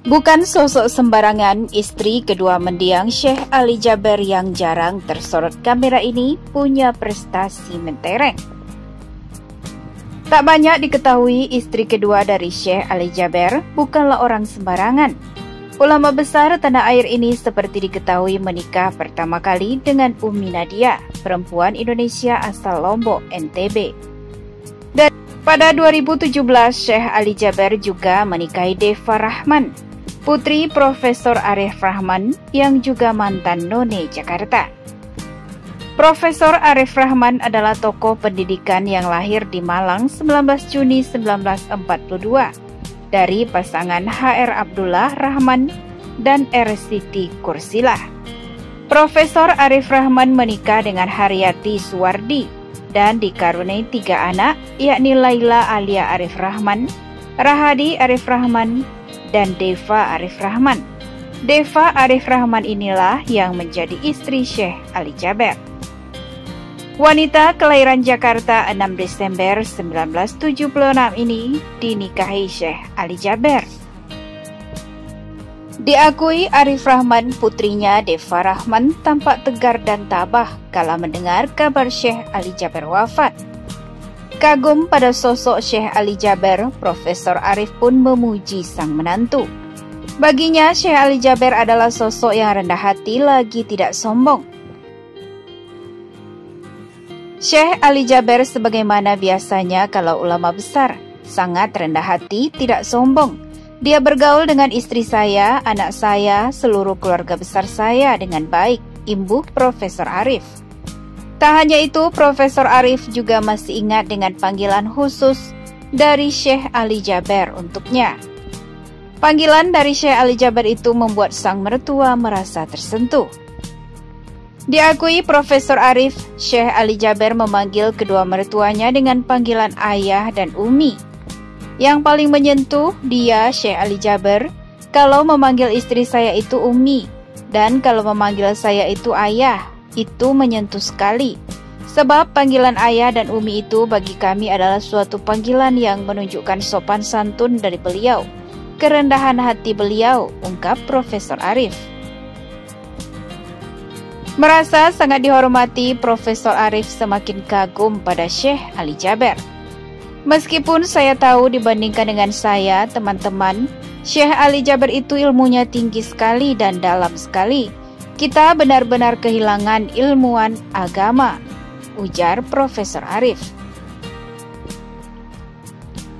Bukan sosok sembarangan, istri kedua mendiang Syekh Ali Jaber yang jarang tersorot kamera ini punya prestasi mentereng. Tak banyak diketahui, istri kedua dari Syekh Ali Jaber bukanlah orang sembarangan. Ulama besar tanah air ini seperti diketahui menikah pertama kali dengan Umi Nadia, perempuan Indonesia asal Lombok, NTB. Dan pada 2017, Syekh Ali Jaber juga menikahi Deva Rahman, putri Profesor Arif Rahman yang juga mantan None Jakarta. Profesor Arif Rahman adalah tokoh pendidikan yang lahir di Malang 19 Juni 1942 dari pasangan HR Abdullah Rahman dan R. Siti Kursilah. Profesor Arif Rahman menikah dengan Haryati Suwardi dan dikaruniai 3 anak, yakni Laila Alia Arif Rahman, Rahadi Arif Rahman, dan Deva Arif Rahman. Deva Arif Rahman inilah yang menjadi istri Syekh Ali Jaber. Wanita kelahiran Jakarta 6 Desember 1976 ini dinikahi Syekh Ali Jaber. Diakui Arif Rahman, putrinya Deva Rahman tampak tegar dan tabah kala mendengar kabar Syekh Ali Jaber wafat. Kagum pada sosok Syekh Ali Jaber, Profesor Arif pun memuji sang menantu. Baginya, Syekh Ali Jaber adalah sosok yang rendah hati lagi tidak sombong. Syekh Ali Jaber sebagaimana biasanya kalau ulama besar, sangat rendah hati, tidak sombong. Dia bergaul dengan istri saya, anak saya, seluruh keluarga besar saya dengan baik, imbuh Profesor Arif. Tak hanya itu, Profesor Arif juga masih ingat dengan panggilan khusus dari Syekh Ali Jaber untuknya. Panggilan dari Syekh Ali Jaber itu membuat sang mertua merasa tersentuh. Diakui Profesor Arif, Syekh Ali Jaber memanggil kedua mertuanya dengan panggilan ayah dan umi. Yang paling menyentuh dia, Syekh Ali Jaber, kalau memanggil istri saya itu umi, dan kalau memanggil saya itu ayah, itu menyentuh sekali. Sebab panggilan ayah dan umi itu bagi kami adalah suatu panggilan yang menunjukkan sopan santun dari beliau, kerendahan hati beliau, ungkap Profesor Arif. Merasa sangat dihormati, Profesor Arif semakin kagum pada Syekh Ali Jaber. Meskipun saya tahu dibandingkan dengan saya, teman-teman, Syekh Ali Jaber itu ilmunya tinggi sekali dan dalam sekali. Kita benar-benar kehilangan ilmuwan agama, ujar Profesor Arif.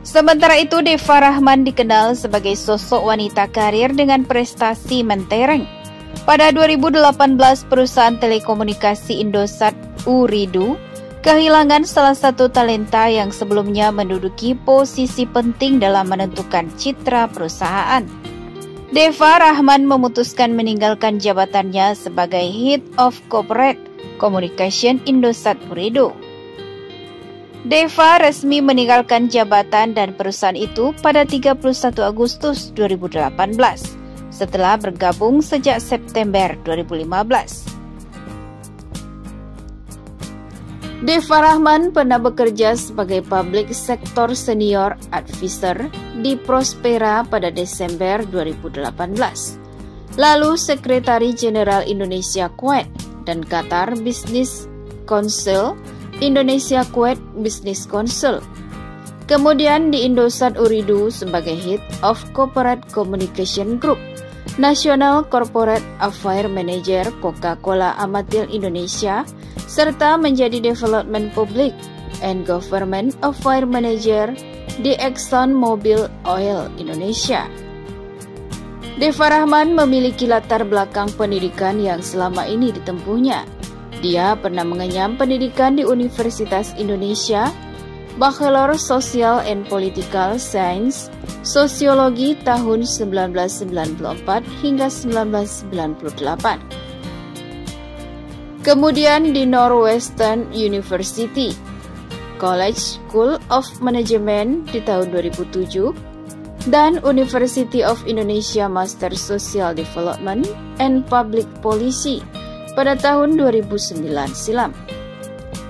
Sementara itu, Deva Rahman dikenal sebagai sosok wanita karir dengan prestasi mentereng. Pada 2018, perusahaan telekomunikasi Indosat Ooredoo kehilangan salah satu talenta yang sebelumnya menduduki posisi penting dalam menentukan citra perusahaan. Deva Rahman memutuskan meninggalkan jabatannya sebagai Head of Corporate Communication Indosat Ooredoo. Deva resmi meninggalkan jabatan dan perusahaan itu pada 31 Agustus 2018. Setelah bergabung sejak September 2015. Deva Rahman pernah bekerja sebagai Public Sector Senior Advisor di Prospera pada Desember 2018. Lalu Sekretari Jenderal Indonesia Kuwait dan Qatar Business Council, Indonesia Kuwait Business Council. Kemudian di Indosat Ooredoo sebagai Head of Corporate Communication Group, National Corporate Affairs Manager Coca-Cola Amatil Indonesia, serta menjadi Development Public and Government Affairs Manager di Exxon Mobil Oil Indonesia. Deva Rahman memiliki latar belakang pendidikan yang selama ini ditempuhnya. Dia pernah mengenyam pendidikan di Universitas Indonesia, Bachelor Social and Political Science, Sosiologi tahun 1994 hingga 1998. Kemudian di Northwestern University, College School of Management di tahun 2007, dan University of Indonesia Master Social Development and Public Policy pada tahun 2009 silam.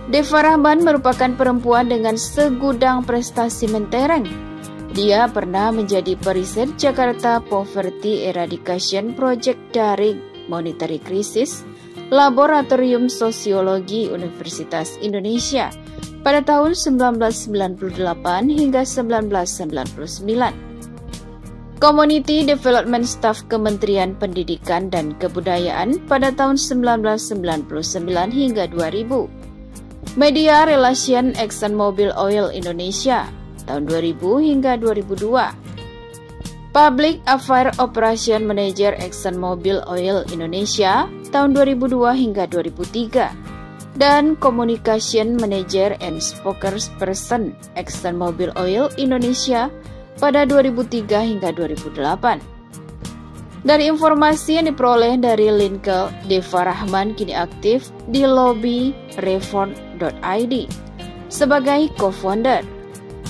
Deva Rahman merupakan perempuan dengan segudang prestasi mentereng. Dia pernah menjadi periset Jakarta Poverty Eradication Project dari Monetary Crisis, Laboratorium Sosiologi Universitas Indonesia pada tahun 1998 hingga 1999. Community Development Staff Kementerian Pendidikan dan Kebudayaan pada tahun 1999 hingga 2000. Media Relation ExxonMobil Oil Indonesia tahun 2000 hingga 2002. Public Affairs Operation Manager ExxonMobil Oil Indonesia tahun 2002 hingga 2003 dan Communication Manager and Spokesperson ExxonMobil Oil Indonesia pada 2003 hingga 2008. Dari informasi yang diperoleh dari Linkel, Deva Rahman kini aktif di lobbyreform.id sebagai co-founder.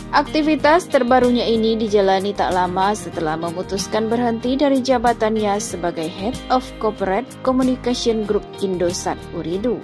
Aktivitas terbarunya ini dijalani tak lama setelah memutuskan berhenti dari jabatannya sebagai Head of Corporate Communication Group Indosat Ooredoo.